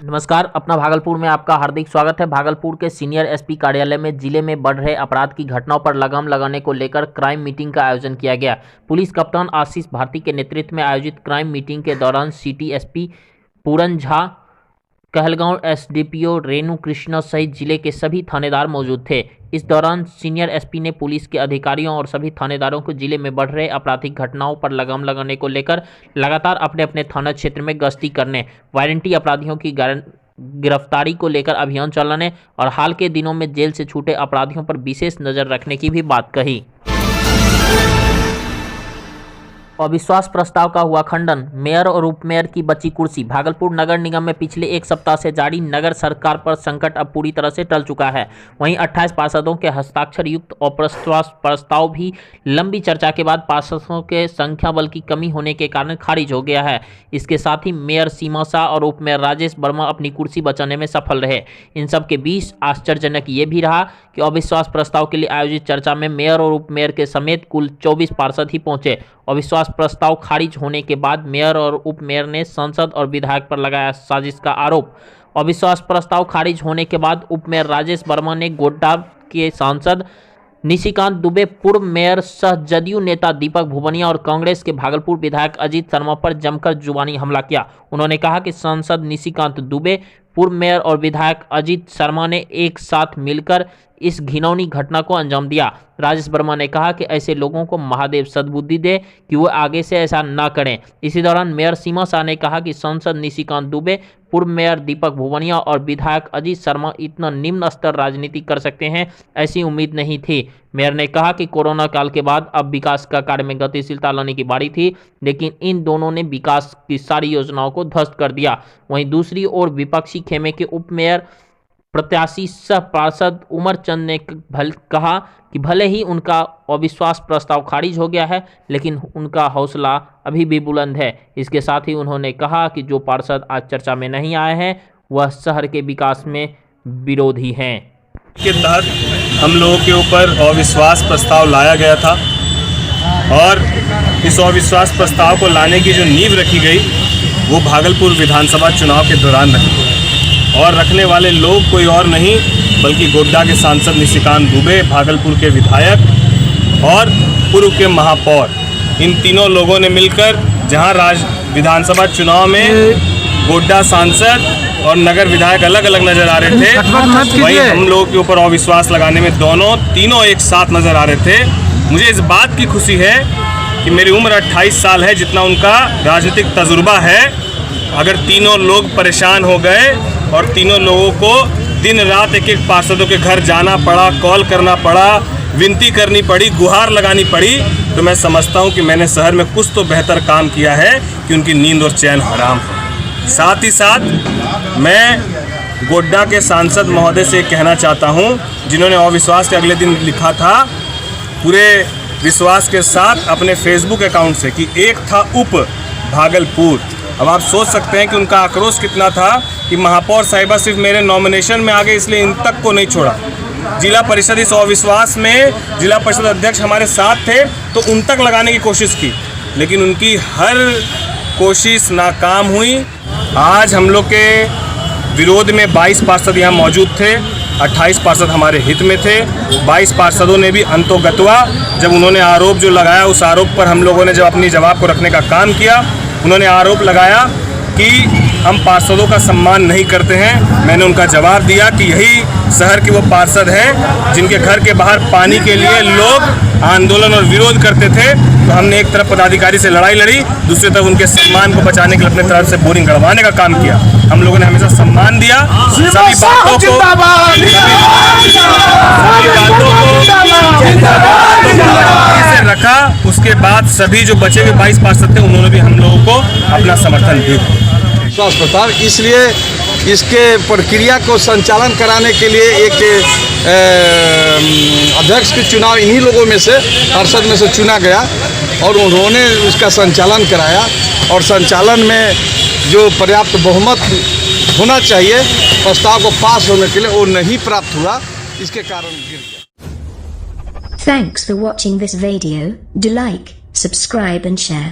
नमस्कार, अपना भागलपुर में आपका हार्दिक स्वागत है। भागलपुर के सीनियर एसपी कार्यालय में जिले में बढ़ रहे अपराध की घटनाओं पर लगाम लगाने को लेकर क्राइम मीटिंग का आयोजन किया गया। पुलिस कप्तान आशीष भारती के नेतृत्व में आयोजित क्राइम मीटिंग के दौरान सिटी एसपी पूरन झा, कहलगांव एसडीपीओ रेणु कृष्ण सहित जिले के सभी थानेदार मौजूद थे। इस दौरान सीनियर एसपी ने पुलिस के अधिकारियों और सभी थानेदारों को जिले में बढ़ रहे आपराधिक घटनाओं पर लगाम लगाने को लेकर लगातार अपने अपने थाना क्षेत्र में गश्ती करने, वारंटी अपराधियों की गिरफ्तारी को लेकर अभियान चलाने और हाल के दिनों में जेल से छूटे अपराधियों पर विशेष नजर रखने की भी बात कही। अविश्वास प्रस्ताव का हुआ खंडन, मेयर और उपमेयर की बची कुर्सी। भागलपुर नगर निगम में पिछले एक सप्ताह से जारी नगर सरकार पर संकट अब पूरी तरह से टल चुका है। वहीं 28 पार्षदों के हस्ताक्षर युक्त अविश्वास प्रस्ताव भी लंबी चर्चा के बाद पार्षदों के संख्या बल की कमी होने के कारण खारिज हो गया है। इसके साथ ही मेयर सीमा शाह और उपमेयर राजेश वर्मा अपनी कुर्सी बचाने में सफल रहे। इन सब के बीच आश्चर्यजनक ये भी रहा कि अविश्वास प्रस्ताव के लिए आयोजित चर्चा में मेयर और उपमेयर के समेत कुल 24 पार्षद ही पहुंचे। अविश्वास प्रस्ताव खारिज होने के बाद मेयर और उपमेयर ने सांसद और विधायक पर लगाया साजिश का आरोप। अविश्वास प्रस्ताव खारिज होने के बाद उपमेयर राजेश वर्मा ने गोड्डा के सांसद निशिकांत दुबे, पूर्व मेयर सह जदयू नेता दीपक भुवनिया और कांग्रेस के भागलपुर विधायक अजीत शर्मा पर जमकर जुबानी हमला किया। उन्होंने कहा कि सांसद निशिकांत दुबे, पूर्व मेयर और विधायक अजीत शर्मा ने एक साथ मिलकर इस घिनौनी घटना को अंजाम दिया। राजेश वर्मा ने कहा कि ऐसे लोगों को महादेव सद्बुद्धि दे कि वो आगे से ऐसा ना करें। इसी दौरान मेयर सीमा शाह ने कहा कि सांसद निशिकांत दुबे, पूर्व मेयर दीपक भुवनिया और विधायक अजीत शर्मा इतना निम्न स्तर राजनीति कर सकते हैं, ऐसी उम्मीद नहीं थी। मेयर ने कहा कि कोरोना काल के बाद अब विकास का कार्य में गतिशीलता लाने की बारी थी, लेकिन इन दोनों ने विकास की सारी योजनाओं को ध्वस्त कर दिया। वहीं दूसरी ओर विपक्षी खेमे के उपमेयर प्रत्याशी सह पार्षद उमर चंद ने कहा कि भले ही उनका अविश्वास प्रस्ताव खारिज हो गया है, लेकिन उनका हौसला अभी भी बुलंद है। इसके साथ ही उन्होंने कहा कि जो पार्षद आज चर्चा में नहीं आए हैं वह शहर के विकास में विरोधी हैं। के तहत हम लोगों के ऊपर अविश्वास प्रस्ताव लाया गया था और इस अविश्वास प्रस्ताव को लाने की जो नींव रखी गई वो भागलपुर विधानसभा चुनाव के दौरान रखी गई और रखने वाले लोग कोई और नहीं बल्कि गोड्डा के सांसद निशिकांत दुबे, भागलपुर के विधायक और पूर्व के महापौर, इन तीनों लोगों ने मिलकर जहां विधानसभा चुनाव में गोड्डा सांसद और नगर विधायक अलग अलग नजर आ रहे थे, वहीं हम लोगों के ऊपर अविश्वास लगाने में तीनों एक साथ नजर आ रहे थे। मुझे इस बात की खुशी है कि मेरी उम्र 28 साल है, जितना उनका राजनीतिक तजुर्बा है। अगर तीनों लोग परेशान हो गए और तीनों लोगों को दिन रात एक एक पार्षदों के घर जाना पड़ा, कॉल करना पड़ा, विनती करनी पड़ी, गुहार लगानी पड़ी, तो मैं समझता हूं कि मैंने शहर में कुछ तो बेहतर काम किया है कि उनकी नींद और चैन हराम हो। साथ ही साथ मैं गोड्डा के सांसद महोदय से कहना चाहता हूं, जिन्होंने अविश्वास के अगले दिन लिखा था पूरे विश्वास के साथ अपने फेसबुक अकाउंट से कि एक था उप भागलपुर। अब आप सोच सकते हैं कि उनका आक्रोश कितना था कि महापौर साहिबा सिर्फ मेरे नॉमिनेशन में आ गए, इसलिए इन तक को नहीं छोड़ा। जिला परिषद इस अविश्वास में जिला परिषद अध्यक्ष हमारे साथ थे तो उन तक लगाने की कोशिश की, लेकिन उनकी हर कोशिश नाकाम हुई। आज हम लोग के विरोध में 22 पार्षद यहाँ मौजूद थे, 28 पार्षद हमारे हित में थे। 22 पार्षदों ने भी अंतोगत्वा जब उन्होंने आरोप जो लगाया, उस आरोप पर हम लोगों ने जब अपनी जवाब को रखने का काम किया, उन्होंने आरोप लगाया कि हम पार्षदों का सम्मान नहीं करते हैं। मैंने उनका जवाब दिया कि यही शहर के वो पार्षद हैं जिनके घर के बाहर पानी के लिए लोग आंदोलन और विरोध करते थे। तो हमने एक तरफ पदाधिकारी से लड़ाई लड़ी, दूसरी तरफ उनके सम्मान को बचाने के लिए अपने तरफ से बोरिंग गड़वाने का काम किया। हम लोगों ने हमेशा सम्मान दिया, सभी बातों को रखा। उसके बाद सभी जो बचे हुए 22 पार्षद थे उन्होंने भी हम लोगों को अपना समर्थन दिया। विश्वास प्रस्ताव, इसलिए इसके प्रक्रिया को संचालन कराने के लिए एक अध्यक्ष के चुनाव इन्हीं लोगों में से, पार्षद में से चुना गया और उन्होंने उसका संचालन कराया और संचालन में जो पर्याप्त बहुमत होना चाहिए प्रस्ताव को पास होने के लिए वो नहीं प्राप्त हुआ, इसके कारण गिर गया। Thanks for watching this video. Do like, subscribe and share.